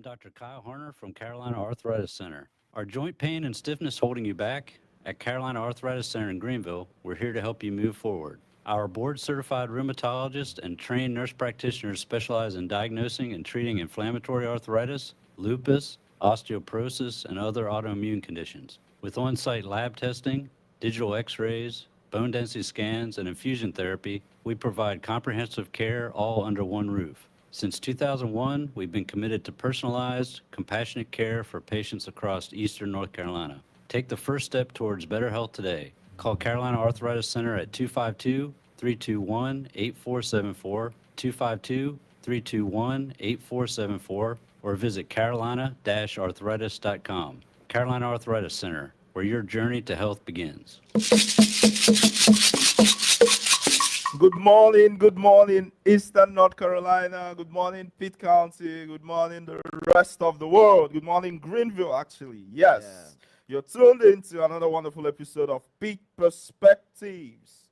Dr. Kyle Harner from Carolina Arthritis Center. Are joint pain and stiffness holding you back? At Carolina Arthritis Center in Greenville, we're here to help you move forward. Our board-certified rheumatologists and trained nurse practitioners specialize in diagnosing and treating inflammatory arthritis, lupus, osteoporosis, and other autoimmune conditions. With on-site lab testing, digital x-rays, bone density scans, and infusion therapy, we provide comprehensive care all under one roof. Since 2001, we've been committed to personalized, compassionate care for patients across Eastern North Carolina. Take the first step towards better health today. Call Carolina Arthritis Center at 252-321-8474, 252-321-8474, or visit carolina-arthritis.com. Carolina Arthritis Center, where your journey to health begins. Good morning, Eastern North Carolina. Good morning, Pitt County. Good morning, the rest of the world. Good morning, Greenville, actually. Yes, you're tuned into another wonderful episode of Pitt Perspectives,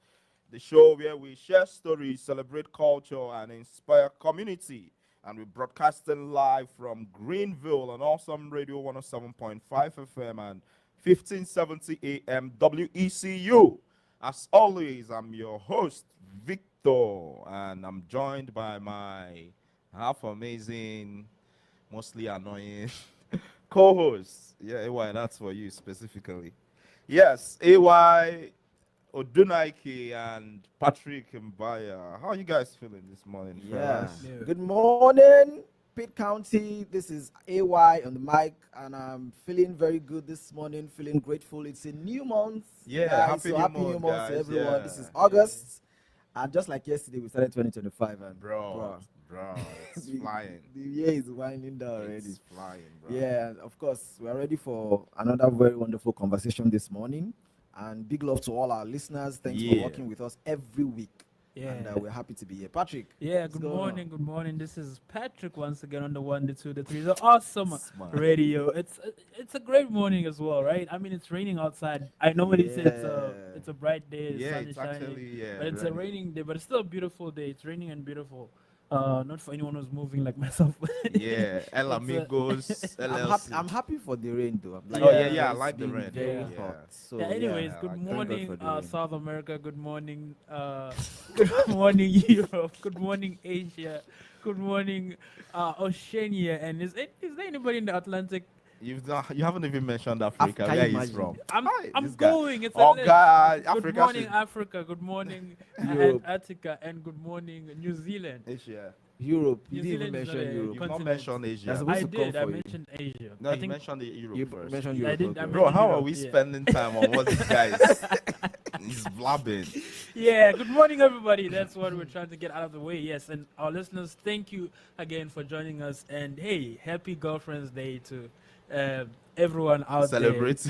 the show where we share stories, celebrate culture, and inspire community. And we're broadcasting live from Greenville on Awesome Radio 107.5 FM and 1570 AM WECU. As always, I'm your host, Victor, and I'm joined by my half amazing, mostly annoying co-host. Yeah, AY, that's for you specifically. Yes, AY, Odunaike, and Patrick Mbaya. How are you guys feeling this morning, fellas? Good morning, Pitt County. This is AY on the mic, and I'm feeling very good this morning, feeling grateful. It's a new month. Yeah, guys. happy new month, to guys. everyone. Yeah. This is August, and just like yesterday, we started 2025, and Bro, it's flying. the year is winding down already. It's flying, bro. Yeah, and of course, we are ready for another very wonderful conversation this morning. And big love to all our listeners. Thanks for working with us every week. Yeah. And we're happy to be here. Patrick. Yeah, good morning. This is Patrick once again on the 1, the 2, the 3. The awesome radio. It's a great morning as well, right? I mean, it's raining outside. I normally say it's a bright day, Yeah, sun is it's shining, actually, but it's a raining day. But it's still a beautiful day. It's raining and beautiful. Not for anyone who's moving like myself. Yeah, El Amigos, LLC. I'm happy for the rain, though. I like the rain. Very Yeah. hot. So, anyways, I good like morning, the rain. South America. Good morning, good morning, Europe. Good morning, Asia. Good morning, Oceania. And is there anybody in the Atlantic? You haven't even mentioned Africa. Where he's from? I'm This guy. going. It's Oh, a list. God, Good Africa morning, should- Africa. Good morning, Europe. Antarctica, and good morning, New Zealand. Asia. Europe. New You didn't even Zealand is mention not a Europe. You've not continent. mentioned That's Asia. supposed I to come did. I for you. mentioned Asia. No, I you think mentioned the Europe You first. mentioned I Europe. didn't. okay. Bro, how are Europe, we yeah. spending time on what this guy is? He's blabbing. Yeah, good morning, everybody. That's what we're trying to get out of the way. Yes, and our listeners, thank you again for joining us. And hey, happy Girlfriend's Day to everyone out Celebrate.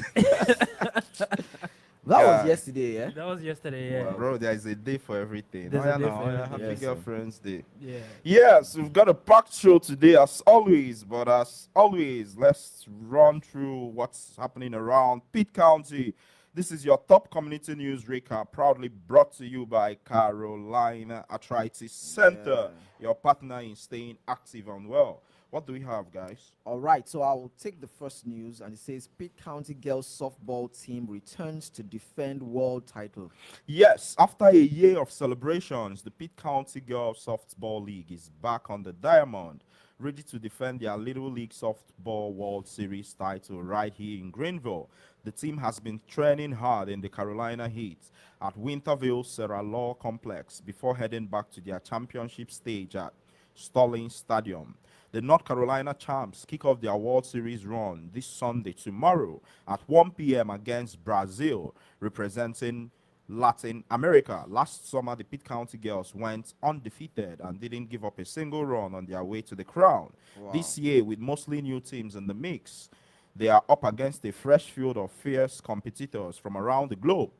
That Yeah. was yesterday, yeah? there. That was yesterday. Yeah, Bro, there is a day for everything. There's Oh, a yeah, day no, for oh, yeah, everything. Happy Yes, sir. Girlfriend's Day. yeah. Yes, we've got a packed show today as always, but as always, let's run through what's happening around Pitt County. This is your top community news recap, proudly brought to you by Carolina Arthritis Center, your partner in staying active and well. What do we have, guys? All right, so I'll take the first news, and it says Pitt County girls softball team returns to defend world title. Yes, after a year of celebrations, the Pitt County Girls Softball League is back on the diamond, ready to defend their Little League Softball World Series title right here in Greenville. The team has been training hard in the Carolina Heat at Winterville Serra Law Complex before heading back to their championship stage at Stallings Stadium. The North Carolina Champs kick off their World Series run this Sunday tomorrow at 1 p.m. against Brazil, representing Latin America. Last summer, the Pitt County girls went undefeated and didn't give up a single run on their way to the crown. This year, with mostly new teams in the mix, they are up against a fresh field of fierce competitors from around the globe.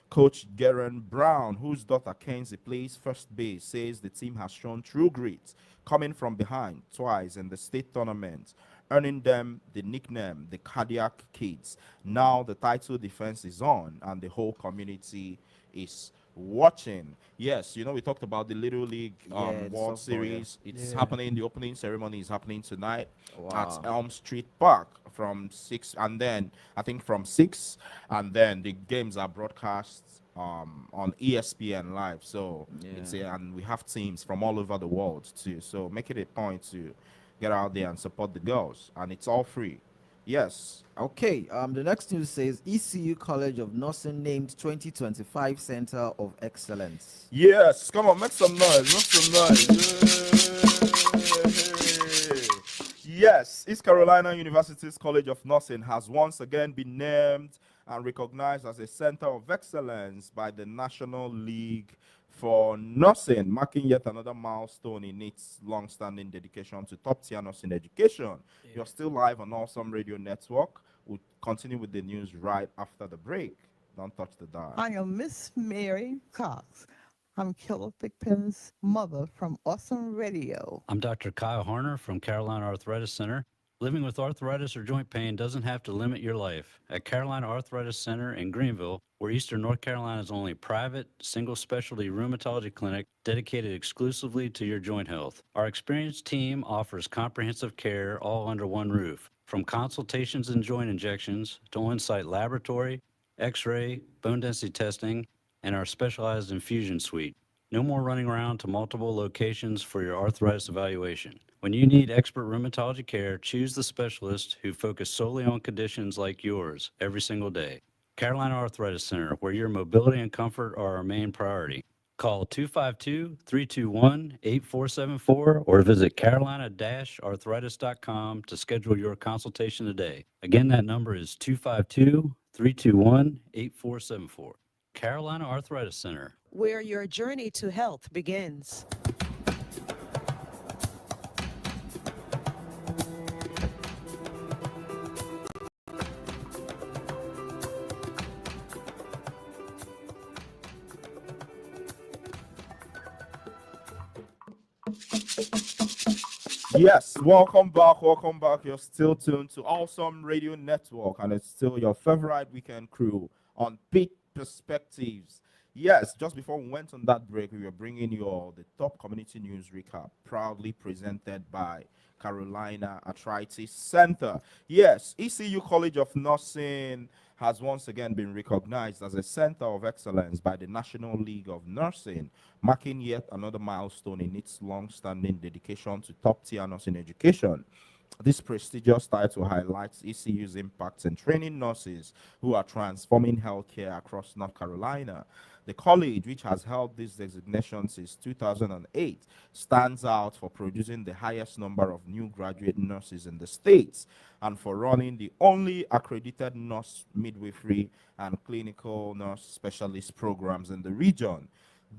Coach Garen Brown, whose daughter Kenzie plays first base, says the team has shown true grit, coming from behind twice in the state tournament, earning them the nickname the Cardiac Kids. Now the title defense is on, and the whole community is watching. Yes, we talked about the Little League Yeah, the World softball. Yeah. Series. It's Yeah. happening. The opening ceremony is happening tonight at Wow. Elm Street Park from 6, and then I think from 6, and then the games are broadcast on ESPN live. So Yeah. and we have teams from all over the world too. So make it a point to get out there and support the girls, and it's all free. Yes. Okay. The next news says ECU College of Nursing named 2025 Center of Excellence. Yes, come on, make some noise, make some noise. Yes, East Carolina University's College of Nursing has once again been named and recognized as a center of excellence by the National League for Nursing, marking yet another milestone in its long-standing dedication to top-tier nursing education. You're still live on Awesome Radio Network. We'll continue with the news right after the break. Don't touch the dial. I am Miss Mary Cox. I'm Killer Thigpen's mother from Awesome Radio. I'm Dr. Kyle Harner from Carolina Arthritis Center. Living with arthritis or joint pain doesn't have to limit your life. At Carolina Arthritis Center in Greenville, we're Eastern North Carolina's only private, single specialty rheumatology clinic dedicated exclusively to your joint health. Our experienced team offers comprehensive care all under one roof. From consultations and joint injections to on-site laboratory, x-ray, bone density testing, and our specialized infusion suite. No more running around to multiple locations for your arthritis evaluation. When you need expert rheumatology care, choose the specialist who focus solely on conditions like yours every single day. Carolina Arthritis Center, where your mobility and comfort are our main priority. Call 252-321-8474 or visit carolina-arthritis.com to schedule your consultation today. Again, that number is 252-321-8474. Carolina Arthritis Center. Where your journey to health begins. Yes, welcome back, welcome back. You're still tuned to Awesome Radio Network, and it's still your favorite weekend crew on Pitt Perspectives. Yes, just before we went on that break, we were bringing you all the top community news recap, proudly presented by Carolina Arthritis Center. Yes, ECU College of Nursing has once again been recognized as a center of excellence by the National League of Nursing, marking yet another milestone in its long-standing dedication to top-tier nursing education. This prestigious title highlights ECU's impact in training nurses who are transforming healthcare across North Carolina. The college, which has held this designation since 2008, stands out for producing the highest number of new graduate nurses in the states and for running the only accredited nurse midwifery and clinical nurse specialist programs in the region.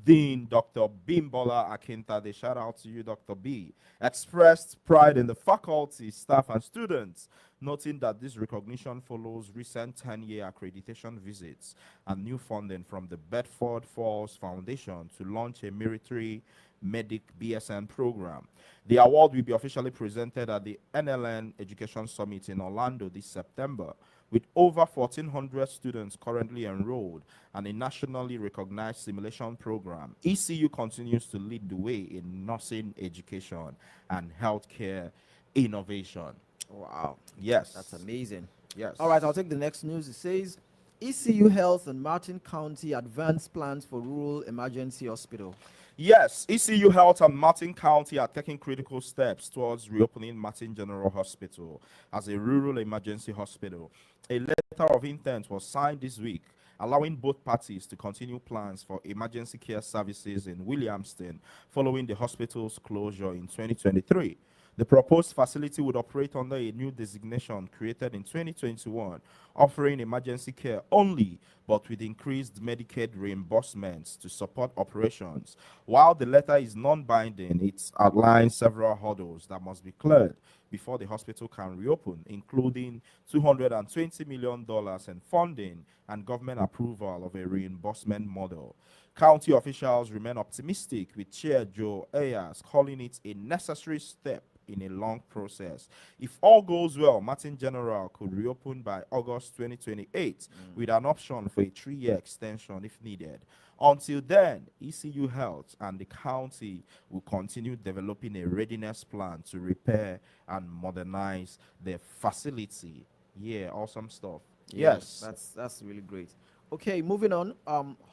Dean Dr. Bimbola Akintade, shout out to you, Dr. B, expressed pride in the faculty, staff, and students, noting that this recognition follows recent 10-year accreditation visits and new funding from the Bedford Falls Foundation to launch a military medic BSN program. The award will be officially presented at the NLN Education Summit in Orlando this September. With over 1,400 students currently enrolled and a nationally recognized simulation program, ECU continues to lead the way in nursing education and healthcare innovation. Wow. Yes. That's amazing. Yes. All right, I'll take the next news. It says ECU Health and Martin County advance plans for rural emergency hospital. Yes, ECU Health and Martin County are taking critical steps towards reopening Martin General Hospital as a rural emergency hospital. A letter of intent was signed this week, allowing both parties to continue plans for emergency care services in Williamston following the hospital's closure in 2023. The proposed facility would operate under a new designation created in 2021, offering emergency care only, but with increased Medicaid reimbursements to support operations. While the letter is non-binding, it outlines several hurdles that must be cleared before the hospital can reopen, including $220 million in funding and government approval of a reimbursement model. County officials remain optimistic, with Chair Joe Ayers calling it a necessary step in a long process. If all goes well, Martin General could reopen by August 2028 with an option for a 3-year extension if needed. Until then, ECU Health and the county will continue developing a readiness plan to repair and modernize the facility. Yeah, awesome stuff. Yes. That's really great. Okay, moving on.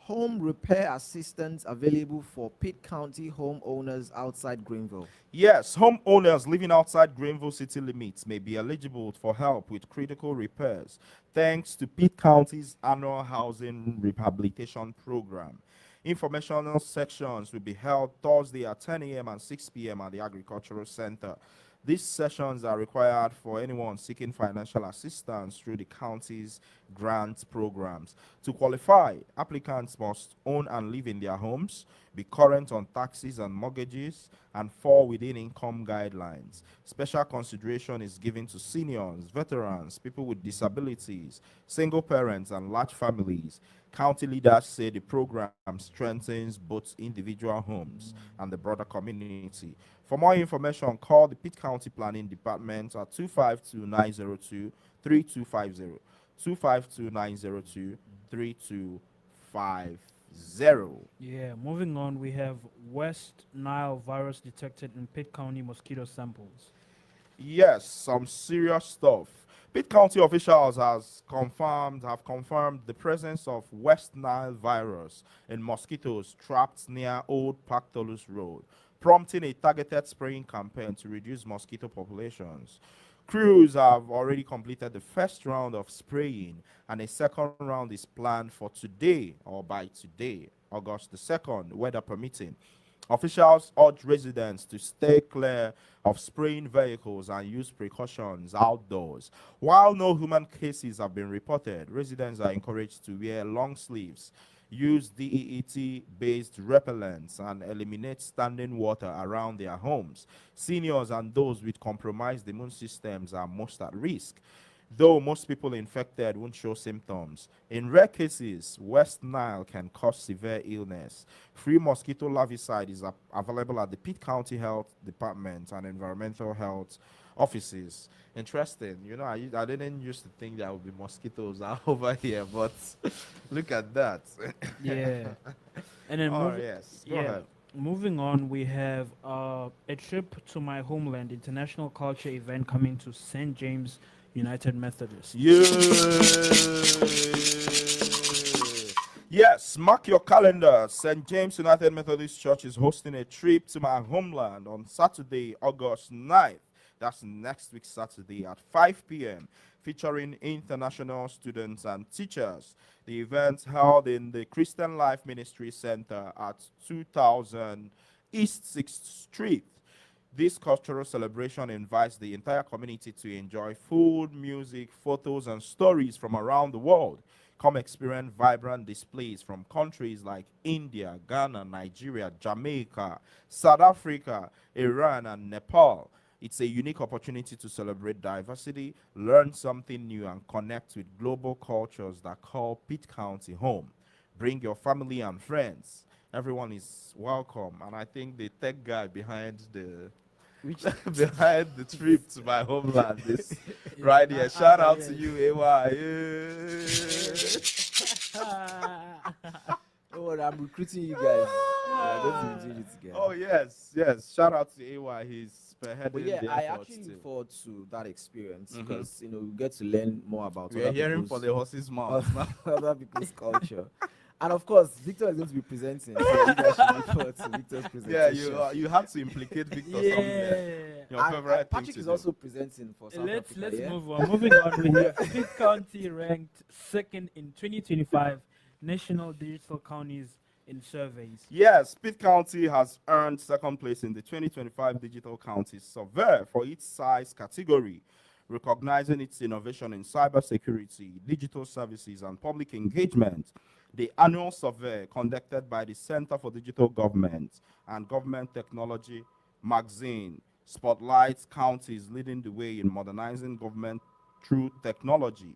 Home repair assistance available for Pitt County homeowners outside Greenville. Yes, homeowners living outside Greenville city limits may be eligible for help with critical repairs thanks to Pitt County's annual housing rehabilitation program. Informational sections will be held Thursday at 10 a.m. and 6 p.m. at the Agricultural Center. These sessions are required for anyone seeking financial assistance through the county's grant programs. To qualify, applicants must own and live in their homes, be current on taxes and mortgages, and fall within income guidelines. Special consideration is given to seniors, veterans, people with disabilities, single parents, and large families. County leaders say the program strengthens both individual homes and the broader community. For more information, call the Pitt County Planning Department at 252-902-3250. 252-902-3250. Yeah, moving on, we have West Nile virus detected in Pitt County mosquito samples. Yes, some serious stuff. Pitt County officials have confirmed the presence of West Nile virus in mosquitoes trapped near Old Pactolus Road, prompting a targeted spraying campaign to reduce mosquito populations. Crews have already completed the first round of spraying, and a second round is planned for today or by today, August the 2nd, weather permitting. Officials urge residents to stay clear of spraying vehicles and use precautions outdoors. While no human cases have been reported, residents are encouraged to wear long sleeves, use DEET-based repellents, and eliminate standing water around their homes. Seniors and those with compromised immune systems are most at risk, though most people infected won't show symptoms. In rare cases, West Nile can cause severe illness. Free mosquito larvicide is available at the Pitt County Health Department and Environmental Health offices. Interesting. You know, I didn't used to think there would be mosquitoes over here, but look at that. Yeah. And then Oh, yes. Go ahead. moving on, we have a trip to my homeland, international culture event coming to St. James United Methodist. Yeah. Yes, mark your calendar. St. James United Methodist Church is hosting a trip to my homeland on Saturday, August 9th. That's next week, Saturday at 5 p.m., featuring international students and teachers. The event held in the Christian Life Ministry Center at 2000 East 6th Street. This cultural celebration invites the entire community to enjoy food, music, photos, and stories from around the world. Come experience vibrant displays from countries like India, Ghana, Nigeria, Jamaica, South Africa, Iran, and Nepal. It's a unique opportunity to celebrate diversity, learn something new, and connect with global cultures that call Pitt County home. Bring your family and friends. Everyone is welcome, and I think the tech guy behind the behind the trip to my homeland is right here. Shout out to you, AY. Don't worry, I'm recruiting you guys. I'm going to be doing it together. Oh yes, yes. Shout out to AY. He's spearheading But yeah, the I efforts actually too. look forward to that experience because we get to learn more about We are other hearing people's, from the horse's mouth now. other people's culture. And of course, Victor is going to be presenting, so you guys should look forward to Victor's Yeah, presentation. you have to implicate Victor somewhere. Yeah. Your And favorite thing Patrick to is do. also presenting for South Let's Africa. Yeah? move on. Moving on, we have Pitt County ranked second in 2025 National Digital Counties in surveys. Yes, Pitt County has earned second place in the 2025 Digital Counties Survey for its size category, recognizing its innovation in cybersecurity, digital services, and public engagement. The annual survey conducted by the Center for Digital Government and Government Technology magazine spotlights counties leading the way in modernizing government through technology.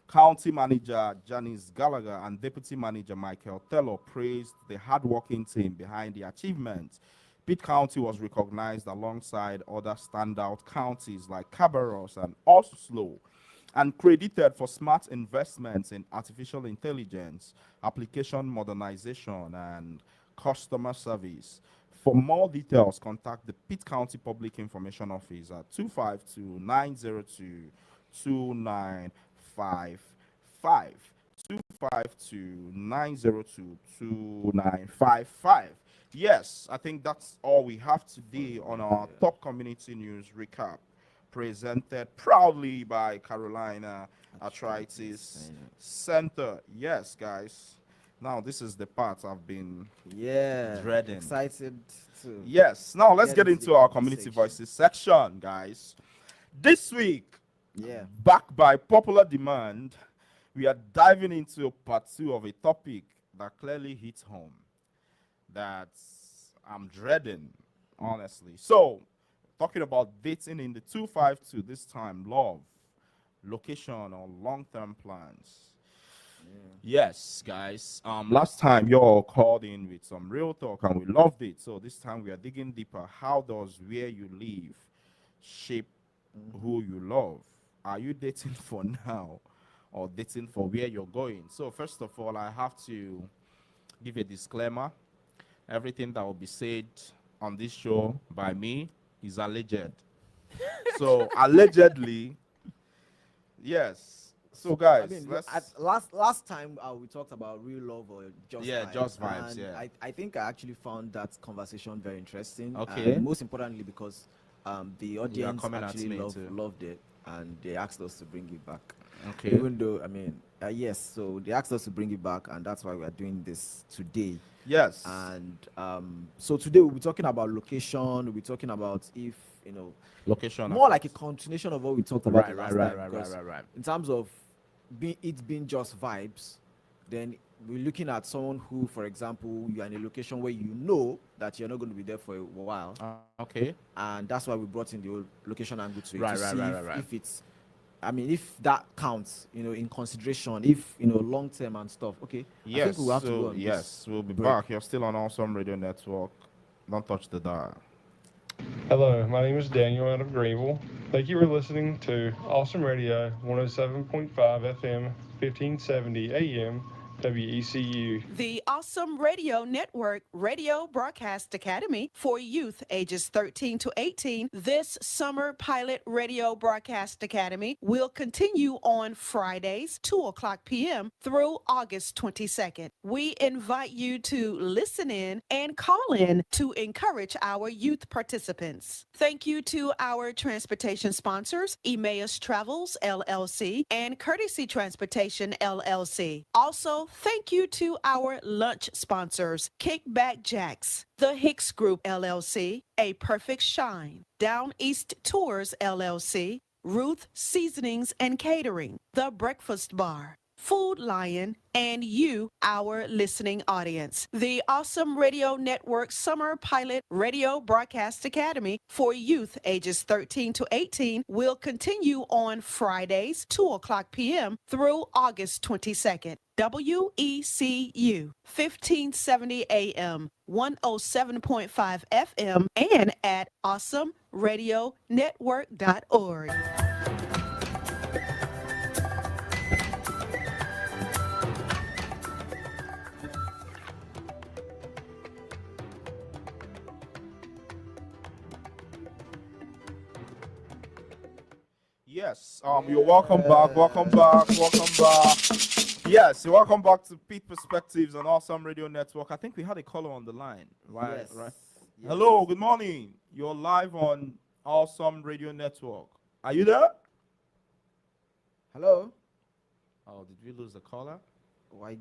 County Manager Janice Gallagher and Deputy Manager Michael Taylor praised the hardworking team behind the achievement. Pitt County was recognized alongside other standout counties like Cabarrus and Oslo and credited for smart investments in artificial intelligence, application modernization, and customer service. For more details, contact the Pitt County Public Information Office at 252 902 2955. 252 Yes, I think that's all we have today on our top community news recap, presented proudly by Carolina Arthritis Center. Yes, guys. Now this is the part I've been Yeah. dreading. Excited to. Yes. Now let's get into into the our community conversation. voices section, guys. This week, Yeah. backed by popular demand, we are diving into part two of a topic that clearly hits home, that I'm dreading, honestly. So, talking about dating in the 252, this time, love, location, or long-term plans. Yes, guys. Last time you all called in with some real talk and we loved it. So this time we are digging deeper. How does where you live shape who you love? Are you dating for now or dating for where you're going? So first of all, I have to give a disclaimer. Everything that will be said on this show by me is alleged. So allegedly, yes. So guys, I mean, let's last time we talked about real love or just Yeah, vibes, just vibes, and yeah. I think I actually found that conversation very interesting. Okay. And most importantly, because the audience coming at actually me too. loved it, and they asked us to bring it back. Okay. Even though, I mean, yes, so they asked us to bring it back, and that's why we are doing this today. Yes. And so today we'll be talking about location. We'll be talking about if Location. more like a continuation of what we talked about Right, the right, last right, time, right, because right. in terms of it being just vibes, then we're looking at someone who, for example, you're in a location where you know that you're not going to be there for a while, Okay. and that's why we brought in the whole location angle to it, Right, to right, see right, if, right, right. if it's, I mean, if that counts, in consideration, if long term and stuff. Okay. I Yes. think we'll have to go So on yes, we'll be break. back. You're still on Awesome Radio Network. Don't touch the dial. Hello, my name is Daniel out of Greenville. Thank you for listening to Awesome Radio 107.5 FM, 1570 AM, WECU. The Awesome Radio Network Radio Broadcast Academy for youth ages 13 to 18. This summer pilot radio broadcast academy will continue on Fridays, 2:00 p.m. through August 22nd. We invite you to listen in and call in to encourage our youth participants. Thank you to our transportation sponsors, Emmaus Travels, LLC, and Courtesy Transportation, LLC. Also, thank you to our lunch sponsors, Kickback Jacks, The Hicks Group, LLC, A Perfect Shine, Down East Tours, LLC, Ruth Seasonings and Catering, The Breakfast Bar, Food Lion, and you, our listening audience. The Awesome Radio Network Summer Pilot Radio Broadcast Academy for youth ages 13 to 18 will continue on Fridays, 2:00 p.m. through August 22nd. WECU, 1570 AM, 107.5 FM, and at awesomeradionetwork.org. Yes. You're welcome back. Welcome back. Welcome back. Yes. You're welcome back to Pete Perspectives on Awesome Radio Network. I think we had a caller on the line. Right. Yes. Right. Yes. Hello. Good morning. You're live on Awesome Radio Network. Are you there? Hello. Oh, did we lose the caller? Oh, I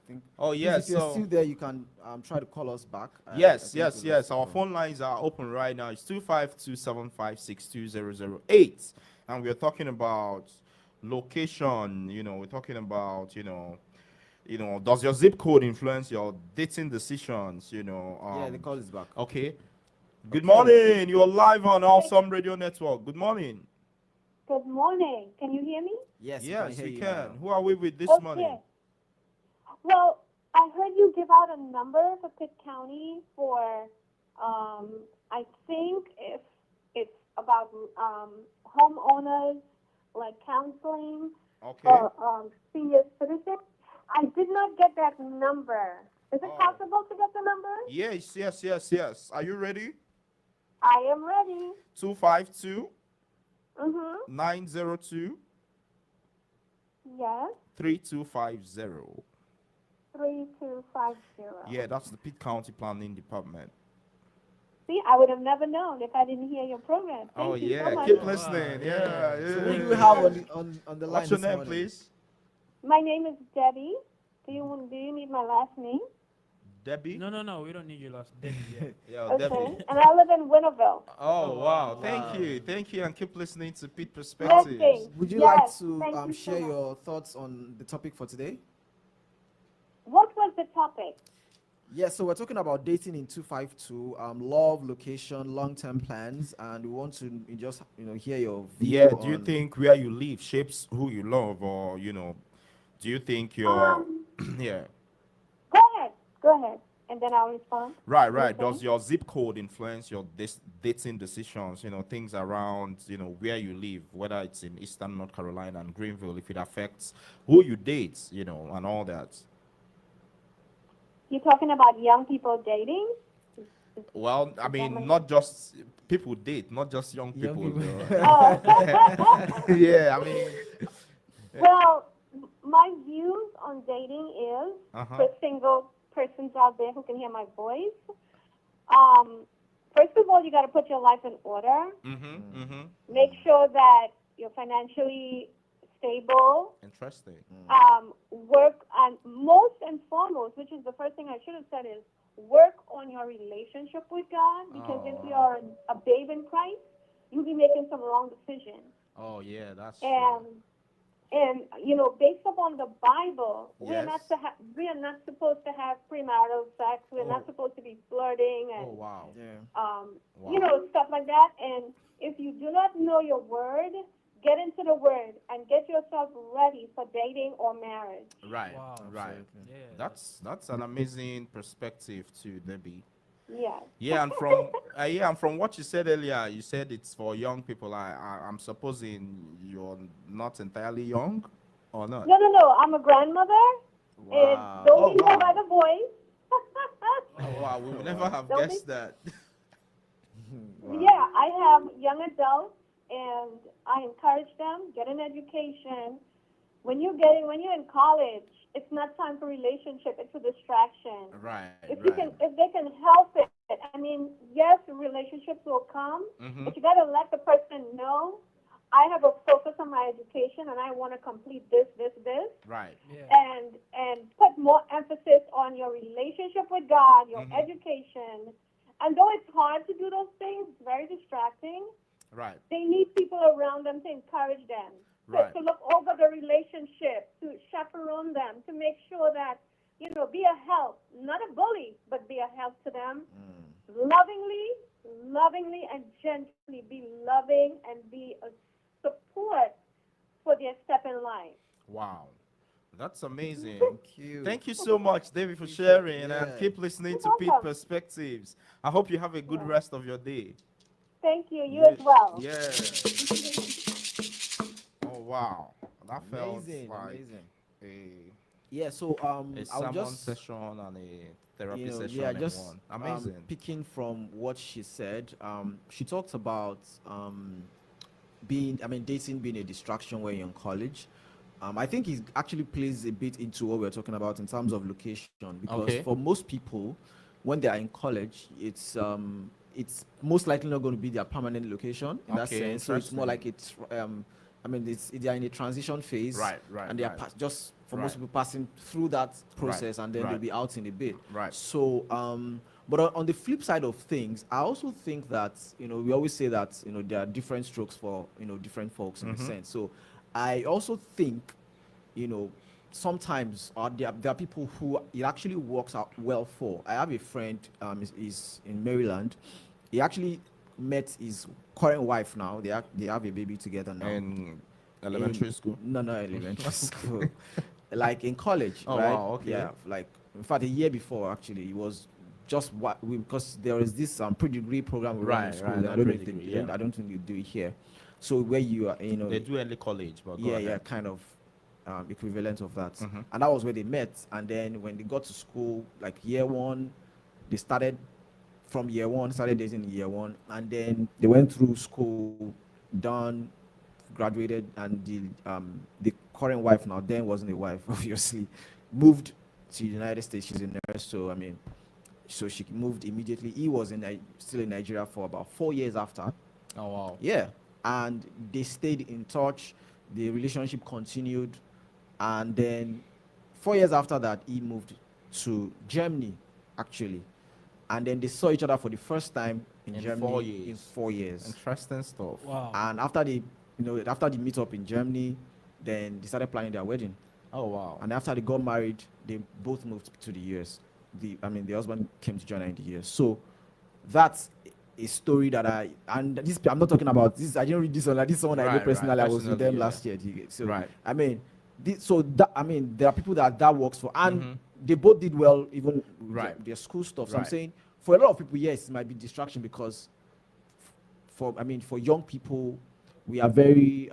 think. Oh, Please, yes. if you're So still there, you can try to call us back. yes, I think we yes. lost the Our call. phone lines are open right now. It's 252-756-2008. And we're talking about location. We're talking about, does your zip code influence your dating decisions? Yeah, the call is back. Okay. Good morning. You're live on Awesome Radio Network. Good morning. Good morning. Can you hear me? Yes, Yes, hear we you can. now. Who are we with this Okay. morning? Well, I heard you give out a number for Pitt County for I think if it's about homeowners, like counseling Okay. for senior citizens. I did not get that number. Is it Oh. possible to get the number? Yes, yes, yes, yes. Are you ready? I am ready. 252 Mm-hmm. 902 Yes. 3250. 3250. Yeah, that's the Pitt County Planning Department. See, I would have never known if I didn't hear your program. Oh, Thank you so yeah. much. Keep Oh, listening. wow, Yeah, yeah. yeah. So who do we have on the line What's your this name, morning? please? My name is Debbie. Do you need my last name? Debbie? No, we don't need your last Debbie yet. Yeah, Okay. Debbie. And I live in Winterville. Oh, Oh, wow. wow, Thank wow. you. Thank you. And keep listening to Pitt Blessings. Perspectives. Would you like Yes. to Thank you so share much. your thoughts on the topic for today? What was the topic? Yes, so we're talking about dating in 252, love, location, long-term plans, and we want to just hear your view Yeah, do you on. think where you live shapes who you love, or do you think you're Um, yeah, Go ahead. Go ahead. And then I'll respond. right, You were right. Does saying? your zip code influence your dating decisions? Things around where you live, whether it's in Eastern North Carolina and Greenville, if it affects who you date, and all that. You're talking about young people dating? Well, I Is that mean, what- not just people date, not just young Young people, people. though. Oh. Yeah, I mean, Well, my views on dating is uh-huh. for single persons out there who can hear my voice. First of all, you got to put your life in order. Mm-hmm, mm-hmm. Make sure that you're financially stable. Interesting. Work on most and foremost, which is the first thing I should have said, is work on your relationship with God. Because if Oh. you're a babe in Christ, you'll be making some wrong decisions. Oh, yeah, that's And true. based upon the Bible, we are not Yes. we are not supposed to have premarital sex. We're Oh. not supposed to be flirting Oh, and wow. Yeah. Wow. stuff like that. And if you do not know your word, get into the word and get yourself ready for dating or marriage. Right, Wow. right. Absolutely. Yeah. That's an amazing perspective too, Debbie. Yes. Yeah, and from what you said earlier, you said it's for young people. I'm supposing you're not entirely young, or not? No. I'm a grandmother, and Wow. don't Oh, be know by wow. the voice. Oh, wow, we would never Wow. have Don't guessed that. Wow. Yeah, I have young adults, and I encourage them get an education. When you're in college, it's not time for relationship; it's a distraction. Right, If right. they can help it, I mean, yes, relationships will come, Mm-hmm. but you got to let the person know. I have a focus on my education, and I want to complete this, Right. Yeah. and put more emphasis on your relationship with God, your Mhm. education. And though it's hard to do those things, it's very distracting. Right. They need people around them to encourage them, Right. to look over the relationship, to chaperone them, to make sure that, be a help, not a bully, but be a help to them. Lovingly and gently be loving and be a support for their step in life. Wow. That's amazing. Thank you. Thank you so much, David, for Appreciate- sharing, and yeah. keep listening You're to Pete welcome. Perspectives. I hope you have a good Yeah. rest of your day. Thank you. You as well. Yeah. Oh, wow. That felt Amazing, like amazing. a Yeah, so a I'll sermon just session and a therapy you know, session yeah, in just one. Amazing. picking from what she said. She talked about dating being a distraction when you're in college. I think it actually plays a bit into what we're talking about in terms of location, because Okay. for most people, when they are in college, it's most likely not going to be their permanent location in that Okay, sense. So it's more like interesting. they are in a transition phase, Right, right, and they are right. just for Right. most people passing through that process, and then right. they'll be out in a bit. Right. So, but on the flip side of things, I also think that we always say that there are different strokes for different folks in a sense. So, I also think sometimes there are people who it actually works out well for. I have a friend is in Maryland. He actually met his current wife now. They have a baby together now. In elementary school. No, elementary school. Like in college, Oh, right? wow, okay. Yeah, like in fact a year before actually. He was just what we, because there is this pre-degree program we run in Right, school. right, I that don't know if pre-degree, yeah. I don't think you do it here. So where you are, They do early college, but go yeah, ahead. kind of equivalent of that. Mhm. And that was where they met. And then when they got to school, like year one, they started from year one, started dating in year one, and then they went through school, done, graduated, and the current wife now then wasn't a wife, obviously, moved to the United States. She's a nurse, so I mean, so she moved immediately. He was still in Nigeria for about 4 years after. Oh wow. Yeah, and they stayed in touch. The relationship continued, and then 4 years after that, he moved to Germany, actually, and then they saw each other for the first time in Germany 4 in years. 4 years. Interesting stuff. Wow. And after after the meet up in Germany, then they started planning their wedding. Oh wow. And after they got married, they both moved to the US. The husband came to join her in the US. So that's a story that I'm not talking about this. I didn't read this one. Like, this is someone I know Right, personally. I was with personally, them yeah. last year. So Right. I mean, there are people that works for, and Mhm. they both did well, even with Right. their school stuff. So I'm Right. saying for a lot of people, yes, it might be distraction because for young people, we are very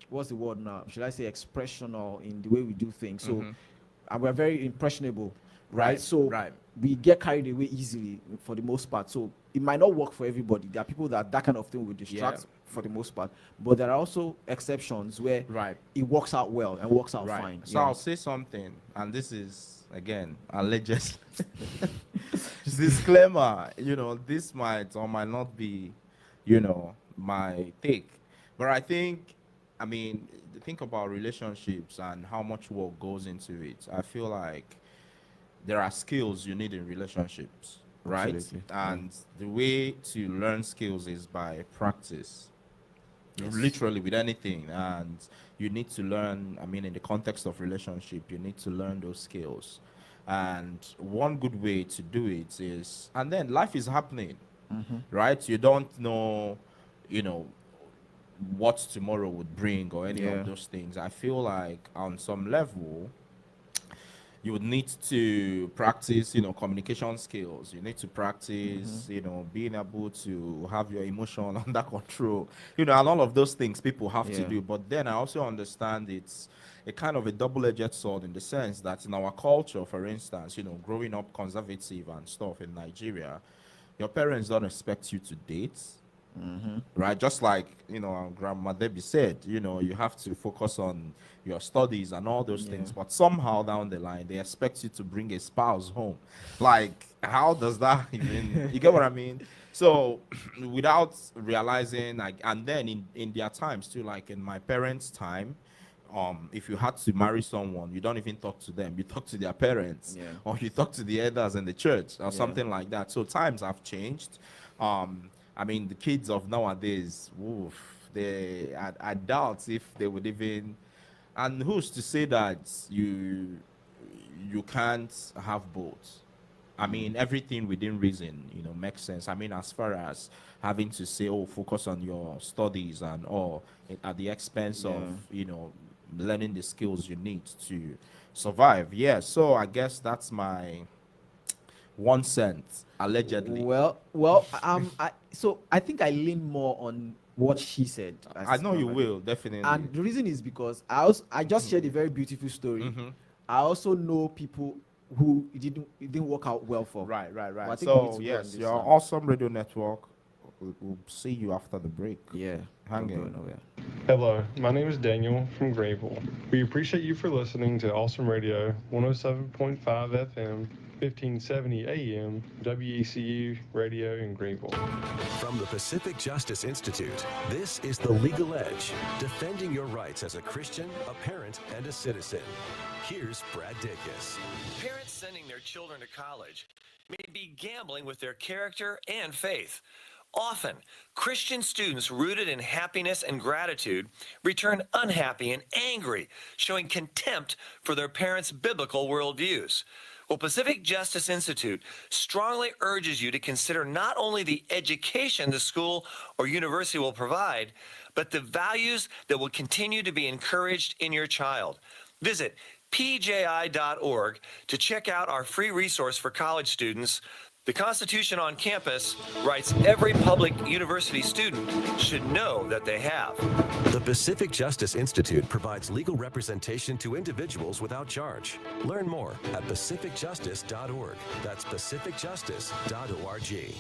what's the word now? Should I say expressional in the way we do things? So and we're very impressionable, right? Right, So right. we get carried away easily for the most part. So it might not work for everybody. There are people that kind of thing will distract Yeah. for the most part, but there are also exceptions where Right. it works out well and works out Right. fine. So yeah. I'll say something, and this is again alleged disclaimer. This might or might not be, my take, but I think, think about relationships and how much work goes into it. I feel like there are skills you need in relationships, right? Absolutely, And the way to learn skills is by practice. Yes. Literally with anything, and you need to learn. In the context of relationship, you need to learn those skills, and one good way to do it is, and then life is happening, right? You don't know, what tomorrow would bring or any Yeah. of those things. I feel like on some level you would need to practice, communication skills. You need to practice, being able to have your emotion under control, and all of those things people have to Yeah. do. But then I also understand it's a kind of a double-edged sword in the sense that in our culture, for instance, growing up conservative and stuff in Nigeria, your parents don't expect you to date. Right, just like Grandma Debbie said, you have to focus on your studies and all those things, but somehow down the line they expect you to bring a spouse home. Like, how does that even, you get what I mean? So without realizing, like, and then in their times too, like in my parents' time, if you had to marry someone, you don't even talk to them, you talk to their parents, Yeah. or you talk to the elders in the church or Yeah. something like that. So times have changed. The kids of nowadays, I doubt if they would even, and who's to say that you can't have both? Everything within reason, makes sense. As far as having to say, oh, focus on your studies and all at the expense of, learning the skills you need to survive. Yeah, so I guess that's my 1 cent, allegedly. Well, I think I lean more on what she said. I know you normally. will, definitely. And the reason is because I just shared a very beautiful story. I also know people who it didn't work out well for. Right. But I think we need So, to go yes, on this your now. awesome radio network. We'll see you after the break. Yeah. Hang don't go in. nowhere. Hello, my name is Daniel from Greenville. We appreciate you for listening to Awesome Radio 107.5 FM, 1570 AM, WECU Radio in Greenville. From the Pacific Justice Institute, this is The Legal Edge, defending your rights as a Christian, a parent, and a citizen. Here's Brad Dacus. Parents sending their children to college may be gambling with their character and faith. Often, Christian students rooted in happiness and gratitude return unhappy and angry, showing contempt for their parents' biblical worldviews. Well, Pacific Justice Institute strongly urges you to consider not only the education the school or university will provide, but the values that will continue to be encouraged in your child. Visit pji.org to check out our free resource for college students. The Constitution on Campus writes every public university student should know that they have. The Pacific Justice Institute provides legal representation to individuals without charge. Learn more at pacificjustice.org. That's pacificjustice.org.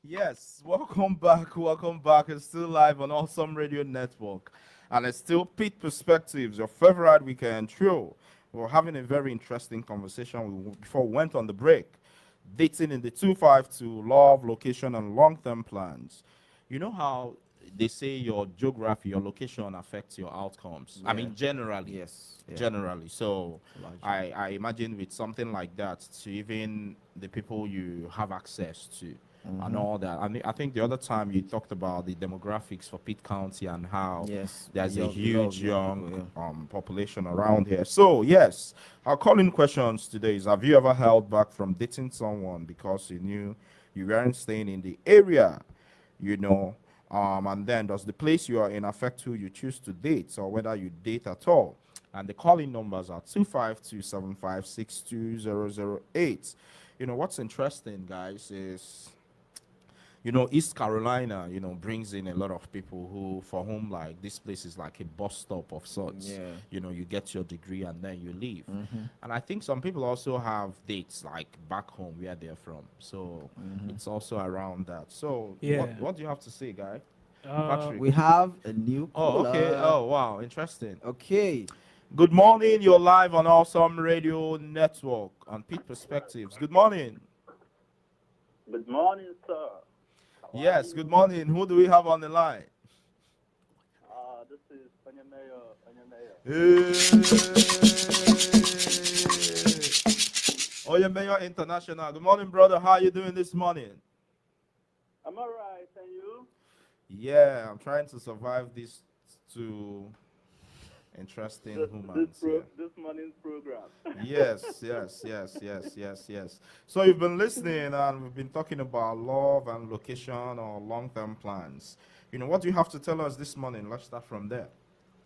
Yes, welcome back. Welcome back. It's still live on Awesome Radio Network. And it's still Pitt Perspectives, your favorite weekend show. We're having a very interesting conversation before we went on the break. Dating in the 252, love, location, and long term plans. You know how they say your geography, your location affects your outcomes? I mean, generally. Yes. Yeah. Generally. So Largely. I imagine with something like that, to even the people you have access to and all that. I think the other time you talked about the demographics for Pitt County and how Yes. there's a Young- huge young young people, population around here. So yes, our calling questions today is: have you ever held back from dating someone because you knew you weren't staying in the area? You know, and then does the place you are in affect who you choose to date or whether you date at all? And the calling numbers are 25275620008. You know what's interesting, guys, is East Carolina, brings in a lot of people who, for whom, like, this place is like a bus stop of sorts. Yeah. You get your degree and then you leave. Mhm. And I think some people also have dates like back home where they're from. So it's also around that. So Yeah. what do you have to say, guy? Uh, Patrick. We have a new Oh, okay. caller. Oh, wow. Interesting. Okay. Good morning. You're live on Awesome Radio Network on Pitt Perspectives. Good morning. Good morning, sir. Yes, good morning. Who do we have on the line? This is Onyemeyo. Oh, yeah, Mayor International. Good morning, brother. How are you doing this morning? I'm all right, and you? Yeah, I'm trying to survive these two interesting humans here. This morning's program. Yes. So you've been listening, and we've been talking about love and location or long-term plans. What do you have to tell us this morning? Let's start from there.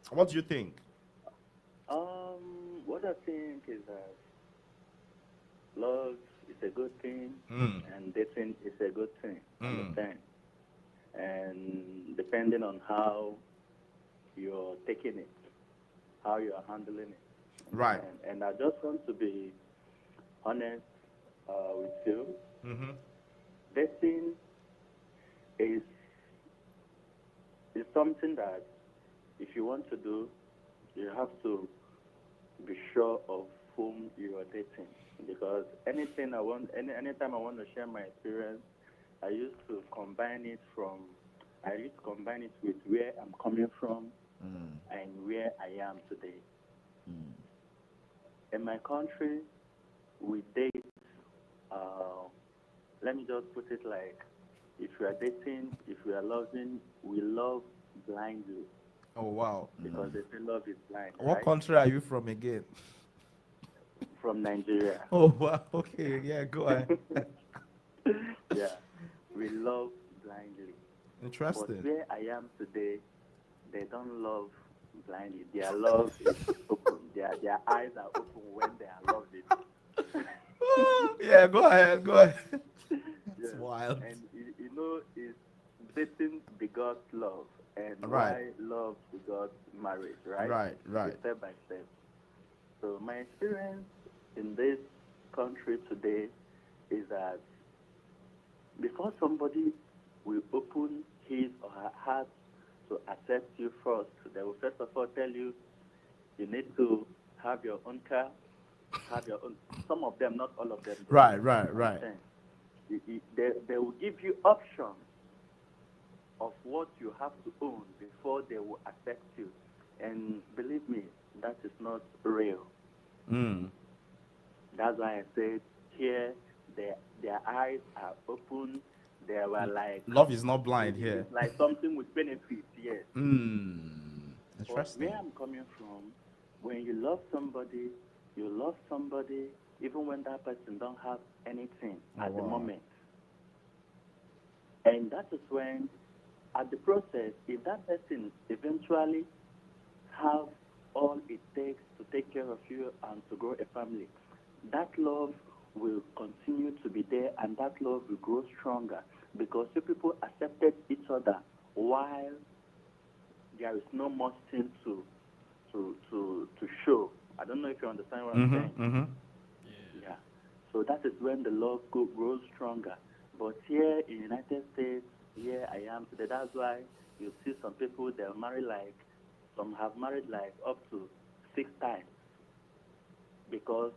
What do you think? What I think is that love is a good thing, and dating is a good thing. Understand? And depending on how you're taking it, how you are handling it. Right. And I just want to be honest with you. Dating is something that if you want to do, you have to be sure of whom you are dating. Because anytime I want to share my experience, I used to combine it with where I'm coming from and where I am today. In my country, we date, let me just put it like, if we are dating, if we are loving, we love blindly. Oh, wow. Because they say love is blind. What right? country are you from again? From Nigeria. Oh, wow. Okay, yeah, go ahead. Yeah, we love blindly. Interesting. But where I am today, they don't love blindly. Their love is open. Their eyes are open when they are loving. Yeah, go ahead. Yes. Wild. And it's dating begot love, and Right. why love begot marriage, right? Right. Step by step. So my experience in this country today is that before somebody will open his or her heart to accept you first, they will first of all tell you need to have your own car, have your own. Some of them, not all of them. Right. They will give you options of what you have to own before they will accept you. And believe me, that is not real. That's why I said here, their eyes are open. They were like... Love is not blind here. It's like something with benefits, yes. But Interesting. where I'm coming from, when you love somebody, even when that person don't have anything at the wow. moment. And that is when, at the process, if that person eventually have all it takes to take care of you and to grow a family, that love will continue to be there and that love will grow stronger because you people accepted each other while there is no much thing to show. I don't know if you understand what I'm saying. Mm-hmm. Yeah. So that is when the love grows stronger. But here in United States, here I am today. That's why you see some people they'll marry like some have married like up to 6 times because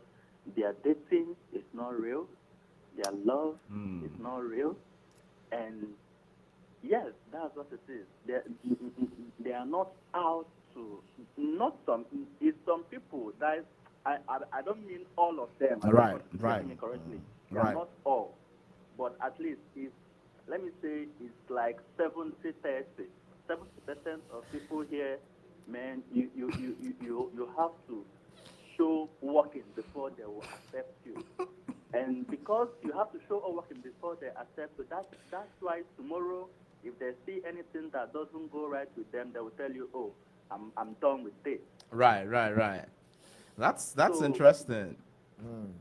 their dating is not real, their love is not real, and yes, that's what it is. They are not out to not some. It's some people that I don't mean all of them. I Right, don't want to right. get me correctly. They are Right. not all, but at least it's let me say it's like 70-30. 70% of people here, man, you have to show working before they will accept you. And because you have to show working before they accept you, that's why tomorrow, if they see anything that doesn't go right with them, they will tell you, "Oh, I'm done with this." Right. That's So interesting.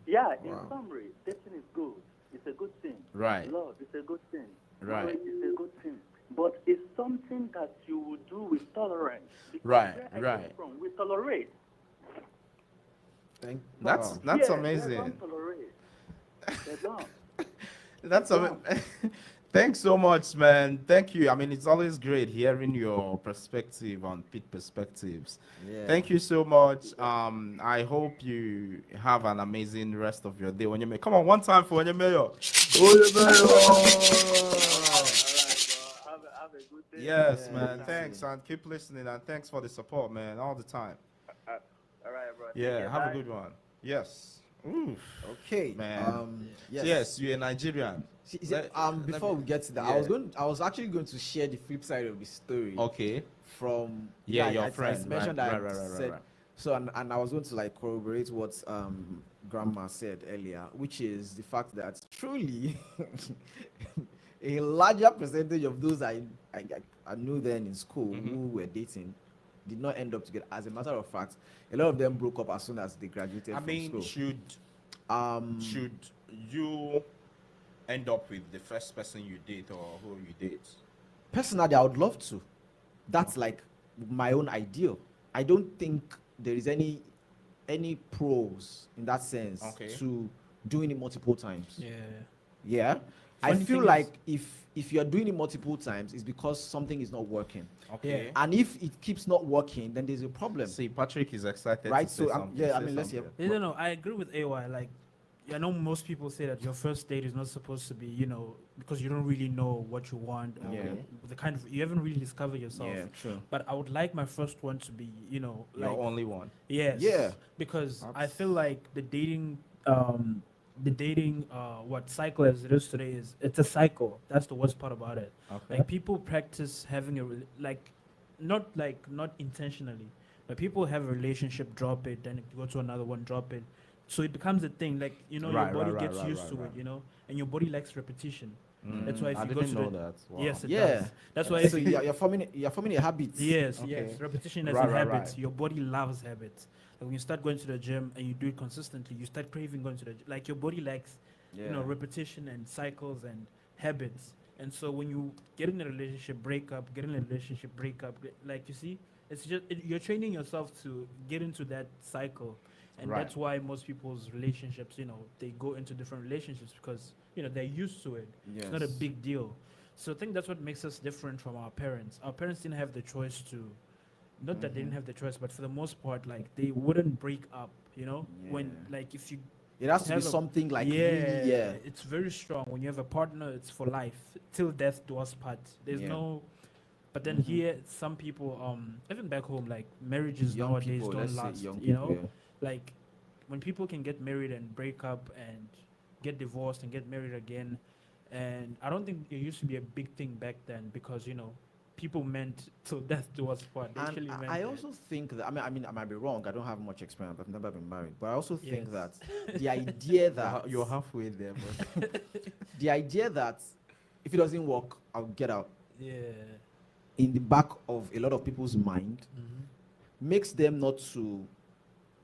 yeah, in Wow. summary, dating is good. It's a good thing. Right. Love is a good thing. Right. Marriage is a good thing. But it's something that you will do with tolerance. Because Right, where I right. came from, we tolerate. That's Wow. that's Here, they amazing. don't tolerate. They don't. That's amazing. Thanks so much, man. Thank you. I mean, it's always great hearing your perspective on Pit perspectives. Yeah. Thank you so much. I hope you have an amazing rest of your day. When you may come on one time for when you may. All right, bro. Have a good day. Yes, Yeah, man. you Thanks too. and keep listening and thanks for the support, man, all the time. All right, bro. Take Yeah, care. have a Bye. good one. Yes. Oof, Okay. man. Yes. So yes, you're a Nigerian. Before we get to that, I was actually going to share the flip side of the story. Okay. From Yeah, like your I friend. mentioned Right, that right, I right, said right. so, and I was going to like corroborate what Grandma said earlier, which is the fact that truly a larger percentage of those I knew then in school who were dating did not end up together. As a matter of fact, a lot of them broke up as soon as they graduated I from mean, school. should you end up with the first person you date or who you date? Personally, I would love to. That's like my own ideal. I don't think there is any pros in that sense to doing it multiple times. Yeah. I Funny feel thing like if you're doing it multiple times, it's because something is not working. Okay. And if it keeps not working, then there's a problem. See, Patrick is excited. Right? To say So something. yeah, I Say mean let's hear. something. No, I agree with AY. Like, I know most people say that your first date is not supposed to be, because you don't really know what you want. Or Yeah. the kind of you haven't really discovered yourself. Yeah, true. But I would like my first one to be, Your like only one. yes, Yeah. because I feel like the dating what cycle as it is today it's a cycle. That's the worst part about it. Okay. Like people practice having not intentionally, but people have a relationship, drop it, then go to another one, drop it, so it becomes a thing. Like your Right, body right, gets right, used right, to right. it, and your body likes repetition. That's why if I you go didn't to know the that. Wow. yes, it Yeah. does. That's why if So you, you're forming a habit. yes, Okay. repetition as Right, a right, habit. right. Your body loves habits. Like when you start going to the gym and you do it consistently, you start craving going to the like your body likes repetition and cycles and habits. And so when you get in a relationship breakup, like you see, it's just you're training yourself to get into that cycle. And Right. that's why most people's relationships, they go into different relationships because they're used to it. It's not a Yes. big deal. So I think that's what makes us different from our parents. Our parents didn't have the choice to, not that they didn't have the choice, but for the most part, like they wouldn't break up. When Yeah. like if you It has to be have something like yeah, really, yeah. it's very strong. When you have a partner, it's for life, till death do us part. There's Yeah. no. But then here, some people, even back home, like marriages Young nowadays people, don't let's say last. young people, yeah. Like when people can get married and break up and get divorced and get married again, and I don't think it used to be a big thing back then because people meant till death do us part. They actually And meant I that. also think that I mean I might be wrong. I don't have much experience. I've never been married, but I also think Yes. that the idea that You're halfway there, but the idea that if it doesn't work, I'll get out Yeah. in the back of a lot of people's mind makes them not to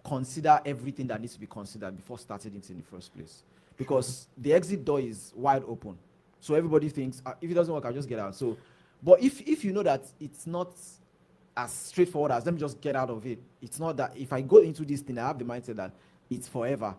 consider everything that needs to be considered before starting it in the first place. Because the exit door is wide open. So everybody thinks, if it doesn't work, I'll just get out. So, but if you know that it's not as straightforward as let me just get out of it, it's not that if I go into this thing, I have the mindset that it's forever.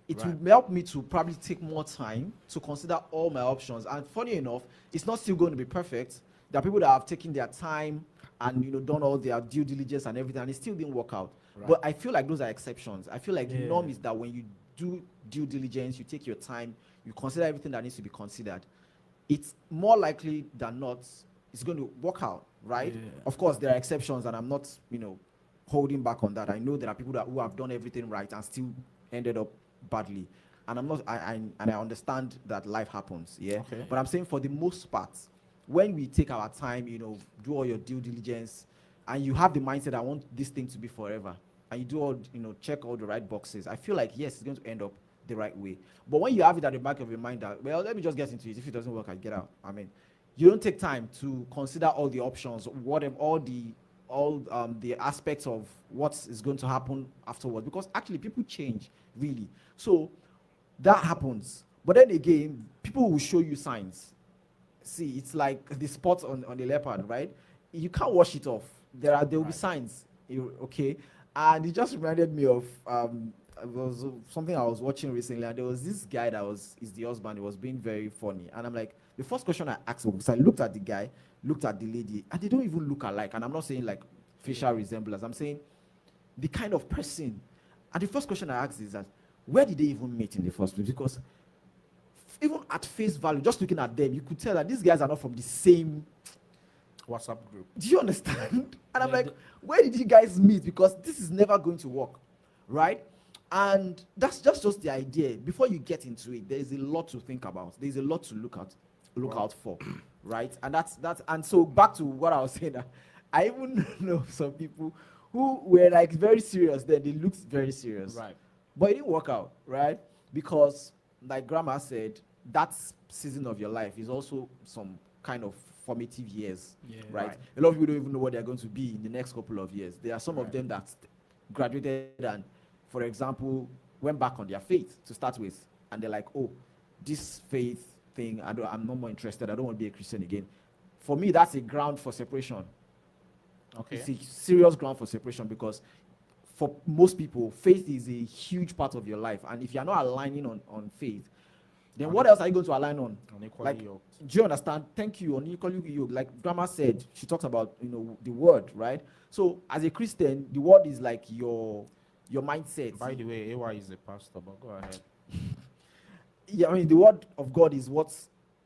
It will help me to probably take more time to consider all my options. And funny enough, it's not still going to be perfect. There are people that have taken their time and done all their due diligence and everything, and it still didn't work out. But I feel like those are exceptions. I feel like the norm is that when you do due diligence, you take your time, you consider everything that needs to be considered, it's more likely than not it's going to work out, right? Yeah. Of course, there are exceptions, and I'm not, holding back on that. I know there are people who have done everything right and still ended up badly, and I'm not. I understand that life happens, yeah. Okay. But I'm saying for the most part, when we take our time, do all your due diligence, and you have the mindset, I want this thing to be forever, and you do all, check all the right boxes, I feel like, yes, it's going to end up the right way. But when you have it at the back of your mind that, well, let me just get into it. If it doesn't work, I get out. I mean, you don't take time to consider all the options, all the aspects of what is going to happen afterwards, because actually people change, really. So that happens. But then again, people will show you signs. See, it's like the spots on the leopard, right? You can't wash it off. There will be signs, okay? And it just reminded me of it was something I was watching recently, and there was this guy that is the husband. He was being very funny, and I'm like, the first question I asked him, because I looked at the guy, looked at the lady, and they don't even look alike. And I'm not saying like facial resemblance. I'm saying the kind of person. And the first question I asked is that, where did they even meet in the first place? Because even at face value, just looking at them, you could tell that these guys are not from the same WhatsApp group. Do you understand? And I'm like, where did you guys meet? Because this is never going to work, right? And that's just the idea. Before you get into it, there's a lot to think about. There's a lot to look out for, right? And that's and so back to what I was saying. I even know some people who were like very serious. Then they looked very serious, Right. But it didn't work out, right? Because like Grandma said, that season of your life is also some kind of formative years, right? A lot of people don't even know what they're going to be in the next couple of years. There are some of them that graduated and, for example, went back on their faith to start with, and they're like, oh, this faith thing, I'm no more interested. I don't want to be a Christian again. For me, that's a ground for separation. Okay. It's a serious ground for separation, because for most people, faith is a huge part of your life. And if you're not aligning on faith, then what else are you going to align on? Unequally Like, yoked. do you understand? Thank you. Unequally yoked. Like Grandma said, she talks about the word, right? So as a Christian, the word is like your mindset. By the way, AY is a pastor, but go ahead. Yeah, I mean, the word of God is what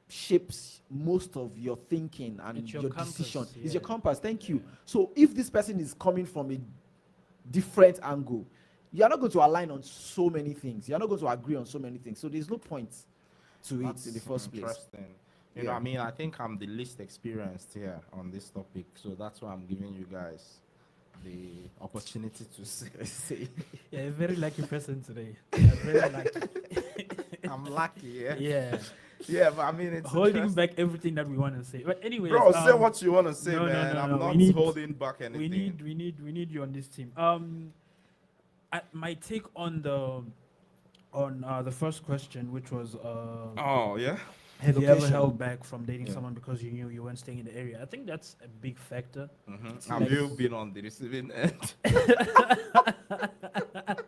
shapes most of your thinking and It's your your compass, decision. yeah. It's your compass. Thank you. So if this person is coming from a different angle, you are not going to align on so many things. You are not going to agree on so many things. So there's no point to it in the first place. Interesting. You Yeah. know, I mean, I think I'm the least experienced here on this topic, so that's why I'm giving you guys the opportunity to say. Yeah, a very lucky person today. Yeah, very lucky. I'm lucky, yeah. Yeah. Yeah, but I mean, it's Holding interesting. back everything that we want to say. But anyways, Bro, say what you want to say, no, man. no, I'm no, not we need- holding back anything. we need you on this team. My take on the first question, which was Oh, yeah. have you ever Location. held back from dating Yeah. someone because you knew you weren't staying in the area? I think that's a big factor. Have like- you been on the receiving end?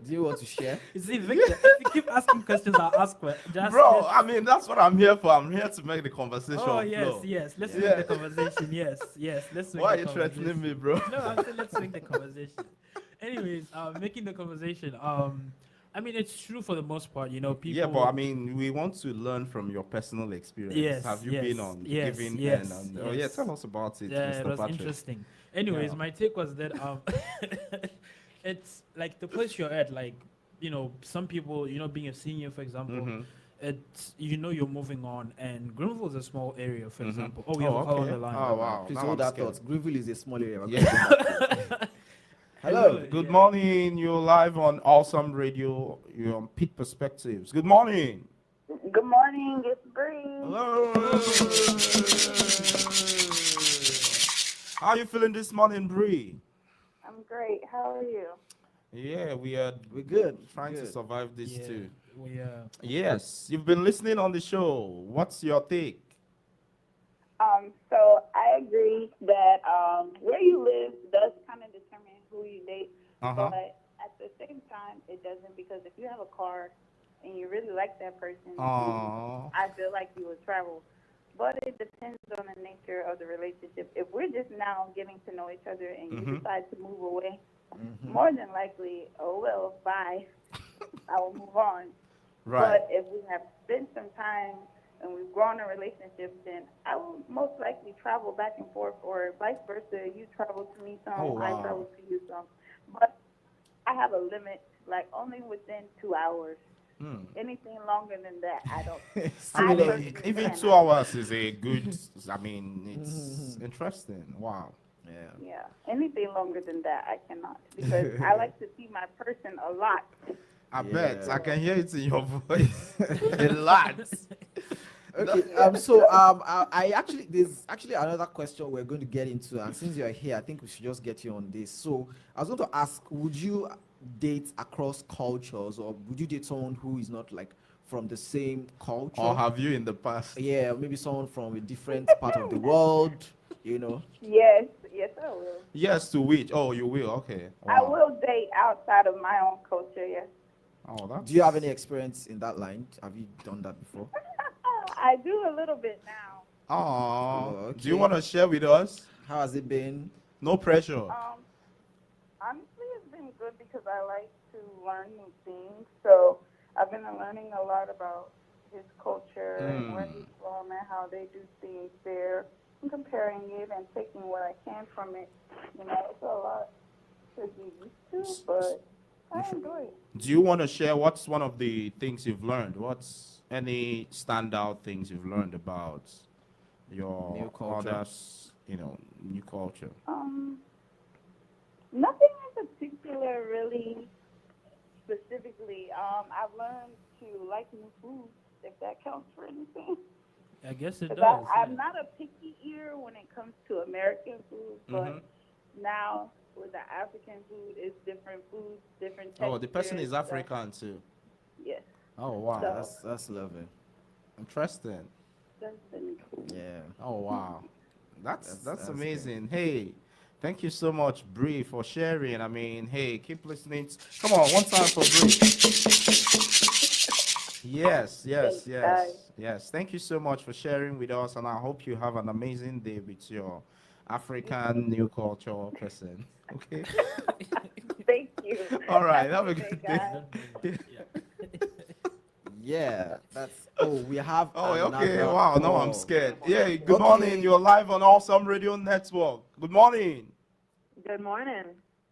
Do you want to share? You see, Victor, if you keep asking questions, I'll ask. Just Bro, I mean, that's what I'm here for. I'm here to make the conversation oh yes, flow. yes. Let's Yeah. make the conversation. Yes, yes. Let's make Why are the you threatening conversation. me, bro? No, I'm saying let's make the conversation. Anyways, making the conversation. I mean, it's true for the most part. People. Yeah, but I mean, we want to learn from your personal experience. Yes, Have you yes, been on the yes, giving yes, end? Oh, yeah, yes. tell us about it, Yeah, Mr. it was Patrick. interesting. Anyways, Yeah. my take was that it's like the place you're at. Like some people, being a senior, for example, Mhm. it's you're moving on, and Greenville is a small area, for example. Oh, we Oh, have a call on okay. the line. Oh, wow. Please Now hold I'm that scared. thought. Greenville is a small area. We're Yeah. going to come back to it. Hello. Good morning. You're live on Awesome Radio. You're on Pitt Perspectives. Good morning. Good morning, it's Bree. Hello. How you feeling this morning, Bree? I'm great. How are you? Yeah, We're good. trying to Good. survive this Yeah, too. we Yes, you've been listening on the show. What's your take? So I agree that where you live does kind of determine who you date, Uh-huh. but at the same time, it doesn't, because if you have a car and you really like that person, Aww. I feel like you would travel. But it depends on the nature of the relationship. If we're just now getting to know each other and you decide to move away, more than likely, oh well, bye. I will move on. Right. But if we have spent some time and we've grown a relationship, then I will most likely travel back and forth, or vice versa. You travel to me some, Oh, I wow. travel to you some. But I have a limit, like only within 2 hours. Anything longer than that, I don't. I mean, personally even cannot. 2 hours is a good. I mean, it's interesting. Wow. Yeah. Yeah, anything longer than that, I cannot, because I like to see my person a lot. I bet Yeah. I can hear it in your voice a lot. Okay. I actually there's actually another question we're going to get into, and since you're here, I think we should just get you on this. So I was going to ask, would you date across cultures, or would you date someone who is not like from the same culture? Or have you in the past? Yeah, maybe someone from a different part of the world, you know. Yes, I will. Yes, to which? Oh, you will. Okay. I Wow. will date outside of my own culture, yes. Oh, that's. Do you have any experience in that line? Have you done that before? I do a little bit now. Oh, Oh, do you okay. want to share with us? How has it been? No pressure. Honestly, it's been good because I like to learn new things. So I've been learning a lot about his culture and where he's from and how they do things there, and comparing it and taking what I can from it. You know, it's a lot to get used to, but I enjoy it. Do you want to share what's one of the things you've learned? What's any standout things you've learned about your New culture. others, new culture? Nothing in particular, really, specifically. I've learned to like new food, if that counts for anything. I guess it 'Cause does. I'm not a picky eater when it comes to American food, but now with the African food, it's different foods, different textures. Oh, the person is so- African too. Yes, Oh, wow. So- That's lovely. Interesting. that's been cool. Yeah. Oh, wow. That's That's amazing. Hey, thank you so much, Bree, for sharing. I mean, hey, keep listening. Come on, one time for Bree. Yes. Thank you so much for sharing with us, and I hope you have an amazing day with your African new culture person. Okay. Thank you. All right. Have a Have good guys. day. Yeah. That's. Oh, we have. Oh, okay. another Wow. No, I'm call. scared. Yeah. Good Okay. morning. You're live on Awesome Radio Network. Good morning. Good morning,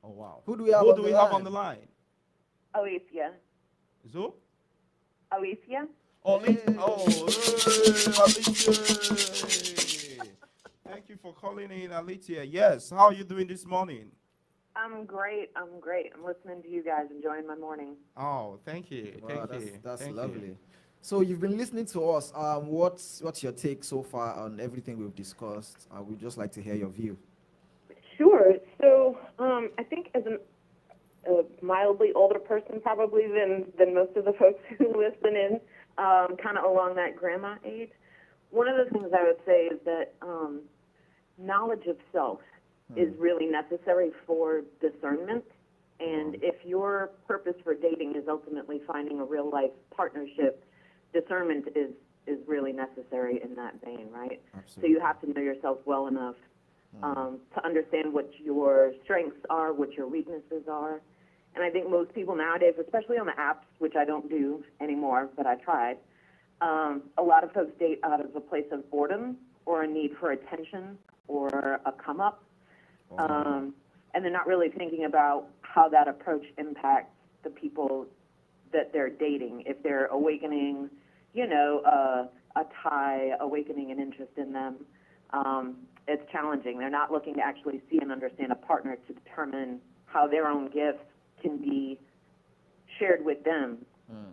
Oh, wow. Who do we have? Who on do the we have line? on the line? Alicia. Who? Alicia? Oh, Hey. Alicia. Thank you for calling in, Alicia. Yes. How are you doing this morning? I'm great. I'm listening to you guys, enjoying my morning. Oh, thank you. Wow, Thank you. that's Thank you. lovely. So you've been listening to us. What's your take so far on everything we've discussed? I would just like to hear your view. Sure. So I think as a mildly older person probably than most of the folks who listen in, kind of along that grandma age, one of the things I would say is that knowledge of self is really necessary for discernment. And if your purpose for dating is ultimately finding a real life partnership, discernment is really necessary in that vein, right? Absolutely. So you have to know yourself well enough to understand what your strengths are, what your weaknesses are. And I think most people nowadays, especially on the apps, which I don't do anymore, but I tried, a lot of folks date out of a place of boredom or a need for attention or a come up. And they're not really thinking about how that approach impacts the people that they're dating. If they're awakening, a tie, awakening an interest in them. It's challenging. They're not looking to actually see and understand a partner to determine how their own gifts can be shared with them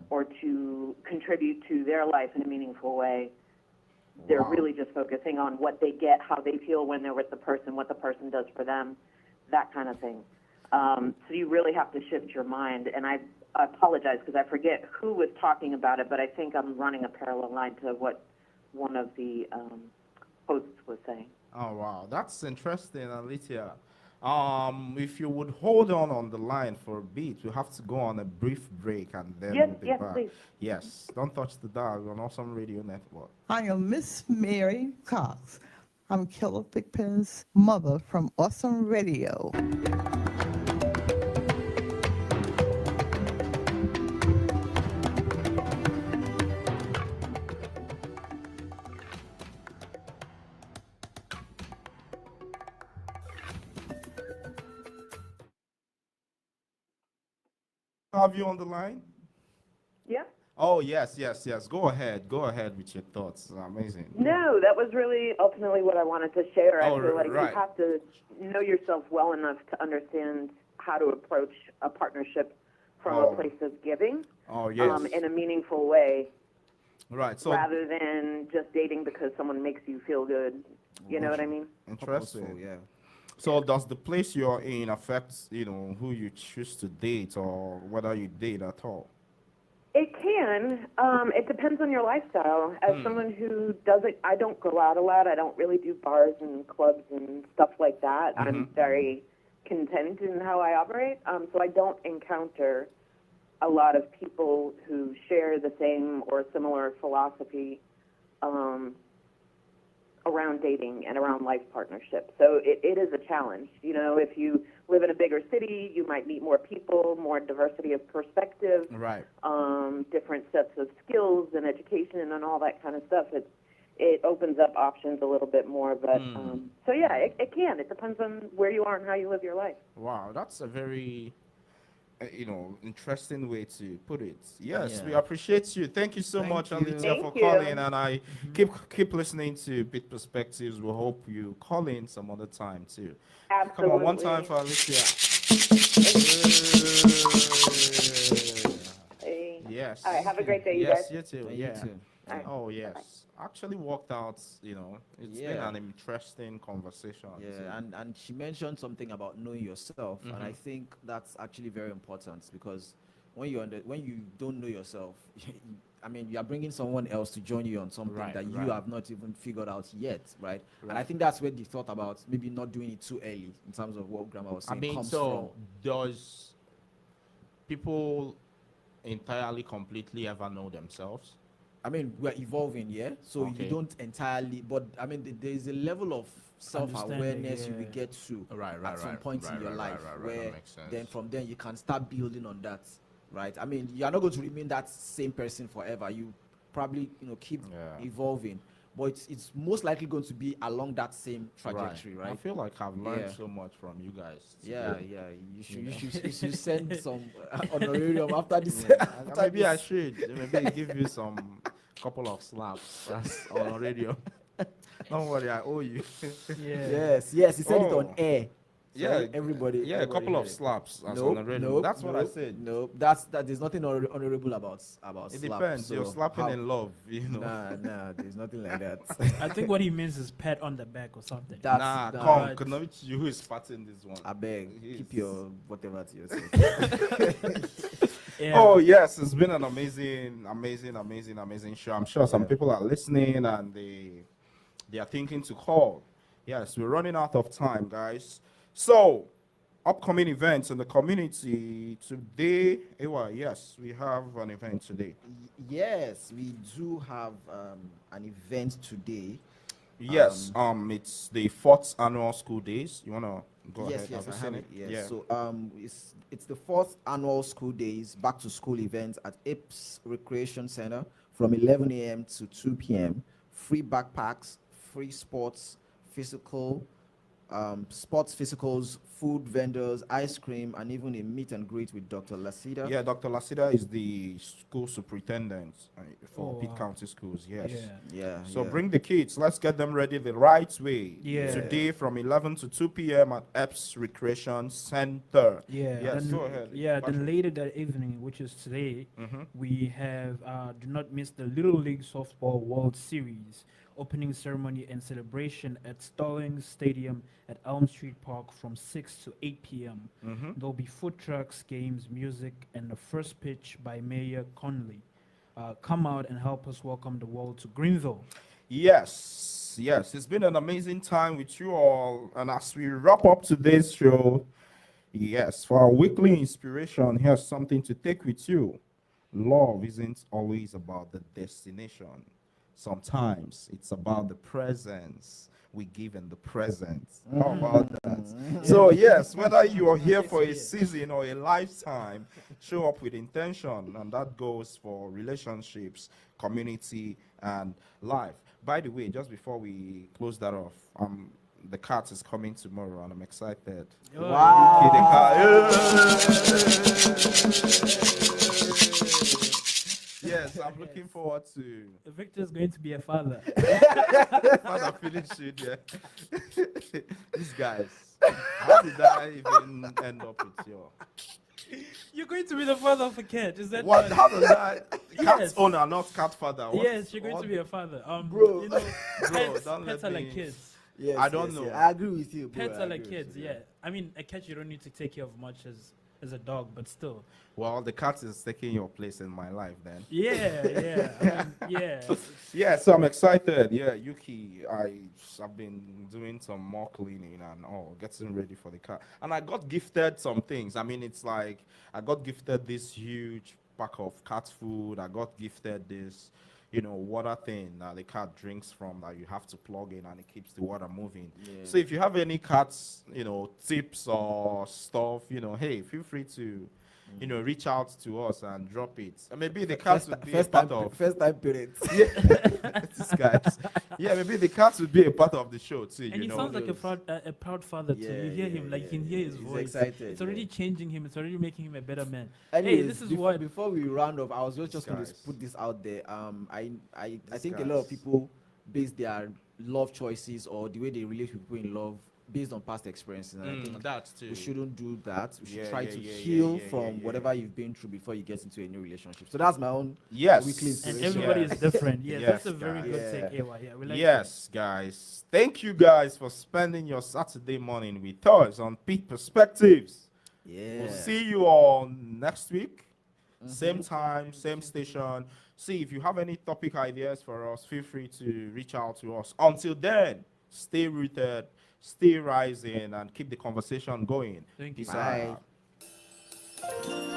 or to contribute to their life in a meaningful way. They're really just focusing on what they get, how they feel when they're with the person, what the person does for them, that kind of thing. So you really have to shift your mind. And I apologize because I forget who was talking about it, but I think I'm running a parallel line to what one of the hosts was saying. Oh wow, that's interesting, Alicia. If you would hold on the line for a bit, we have to go on a brief break and then Yes, we'll be yes, back. please. Yes, don't touch the dial on Awesome Radio Network. I am Miss Mary Cox. I'm Killer Pigpen's mother from Awesome Radio. Have you on the line? Yeah? Oh yes. Go ahead with your thoughts. Amazing. No, that was really ultimately what I wanted to share. I Oh, feel like right. you have to know yourself well enough to understand how to approach a partnership from a place of giving Oh yes. in a meaningful way Right. So rather than just dating because someone makes you feel good. You know what I mean? interesting. Purposeful, yeah. So does the place you're in affect, who you choose to date or whether you date at all? It can. It depends on your lifestyle. As someone who doesn't, I don't go out a lot. I don't really do bars and clubs and stuff like that. I'm very content in how I operate. So I don't encounter a lot of people who share the same or similar philosophy around dating and around life partnership. So it is a challenge. If you live in a bigger city, you might meet more people, more diversity of perspective, Right. different sets of skills and education and all that kind of stuff. It opens up options a little bit more. But so yeah, it can. It depends on where you are and how you live your life. Wow, that's a very interesting way to put it. Yes, Yeah. we appreciate you. Thank you so Thank much, you. Alicia, Thank for you. calling. And I keep listening to Bit Perspectives. We hope you call in some other time too. Absolutely. Come on, one time for Alicia. Hey. Yes. All right, have a great day, you Yes, guys. you too. And Yeah. you too. All right. Oh yes. Actually worked out. It's been Yeah. an interesting conversation. too. Yeah, and she mentioned something about knowing yourself, and I think that's actually very important because when you don't know yourself, I mean, you are bringing someone else to join you on something Right, that right. you have not even figured out yet, right? And I think that's where the thought about maybe not doing it too early in terms of what Grandma was I saying mean, comes so does people entirely completely ever know themselves? from. I mean, we're evolving, yeah. So Okay. you don't entirely, but I mean, there is a level of self-awareness you will yeah. get to Right, at some point in your life, that where makes sense. then from there you can start building on that, right? I mean, you are not going to remain that same person forever. You probably keep Yeah. evolving, but it's most likely going to be along that same trajectory, I right? feel like I've learned Yeah. so much from you guys. Yeah, today. yeah. You should, know. you should send some honorarium after this. Yeah, after maybe I this. should. Maybe give you some couple of slaps that's on the radio. Don't worry, I owe you. Yeah. Yes. He said it on Oh. air. So Yeah, everybody. Yeah, a everybody couple of heard it. slaps as Nope, on the radio. nope, That's what I nope, said. Nope, there's nothing honorable about It slap. depends. You're So slapping how- in love, Nah, there's nothing like that. I think what he means is pat on the back or something. That's Nah, that- come. But- Could not be you who is patting this one. I beg, He's- keep your whatever to yourself. Yeah. Oh yes, it's been an amazing show. I'm sure some Yeah. people are listening and they are thinking to call. Yes, we're running out of time, guys. So, upcoming events in the community today. Ewa, yes, we have an event today. Yes, we do have an event today. Yes, it's the 4th annual school days. You wanna go Yes, ahead? yes, Have I you have seen it. Yes. Yeah. So it's the 4th annual school days back to school event at Ips Recreation Center from 11 a.m. to 2 p.m. Free backpacks, free sports, physical sports physicals, food vendors, ice cream, and even a meet and greet with Dr. Lasida. Yeah, Dr. Lasida is the school superintendent for Oh, Pitt wow. County Schools. Yes. Yeah. So Yeah. bring the kids. Let's get them ready the right way. Yeah. Today from 11 to 2 p.m. at Epps Recreation Center. Yeah. Yes, Then, go ahead. yeah. Patrick. Then later that evening, which is today, Mhm. we have do not miss the Little League Softball World Series opening ceremony and celebration at Stallings Stadium at Elm Street Park from 6 to 8 p.m. Mhm. There'll be food trucks, games, music, and the first pitch by Mayor Conley. Come out and help us welcome the world to Greenville. Yes, it's been an amazing time with you all. And as we wrap up today's show, yes, for our weekly inspiration, here's something to take with you. Love isn't always about the destination. Sometimes it's about the presence we give in the present. How about that? So, yes, whether you are here for a season or a lifetime, show up with intention, and that goes for relationships, community, and life. By the way, just before we close that off, the cat is coming tomorrow, and I'm excited. Wow. Yes, I'm looking forward to Victor's going to be a father. father finishing. Yeah, these guys. How did I even end up with you? You're going to be the father of a kid. Is that What? right? How does that? Cat Yes. owner, not cat father. What? Yes, you're going what? to be a father. Bro. You know, Bro, pets, don't pets let are like me- kids. Yes, I don't yes, know. yes. I agree with you, bro. Pets I are like agree with kids, you, yeah. I mean, a cat you don't need to take care of much as a dog, but still. Well, the cat is taking your place in my life then. Yeah. I mean, yeah. Yeah, so I'm excited. Yeah, Yuki, I've been doing some more cleaning and all, getting ready for the cat. And I got gifted some things. I mean, it's like I got gifted this huge pack of cat food. I got gifted this, water thing that the cat drinks from that you have to plug in and it keeps the water moving. So if you have any cats, tips or stuff, hey, feel free to reach out to us and drop it. And maybe the cats would be a part of first time parents. these guys. Yeah, maybe the cats would be a part of the show too. And he sounds like a proud father too. Yeah, You hear yeah, him, like you can yeah, hear his he's voice. excited, It's already yeah. changing him. It's already making him a better man. Anyways, Hey, this is what. before we round off, I was just going to guys. put this out there. I These think a lot of guys. people base their love choices or the way they relate with people in love based on past experiences. And I think That too. we shouldn't do that. We should Yeah, try yeah, to yeah, yeah, heal yeah, from yeah, yeah. whatever you've been through before you get into a new relationship. So that's my own Yes. weekly And inspiration. everybody Yes. is different. Yes, Yes, that's a very guys. good Yeah. take, Ewa. Yeah, we like Yes, guys. Thank you guys for spending your Saturday morning with us on Peak Perspectives. Yeah. We'll see you all next week. Same time, same station. See, if you have any topic ideas for us, feel free to reach out to us. Until then, stay rooted, stay rising, and keep the conversation going. Thank you. Peace Bye. out.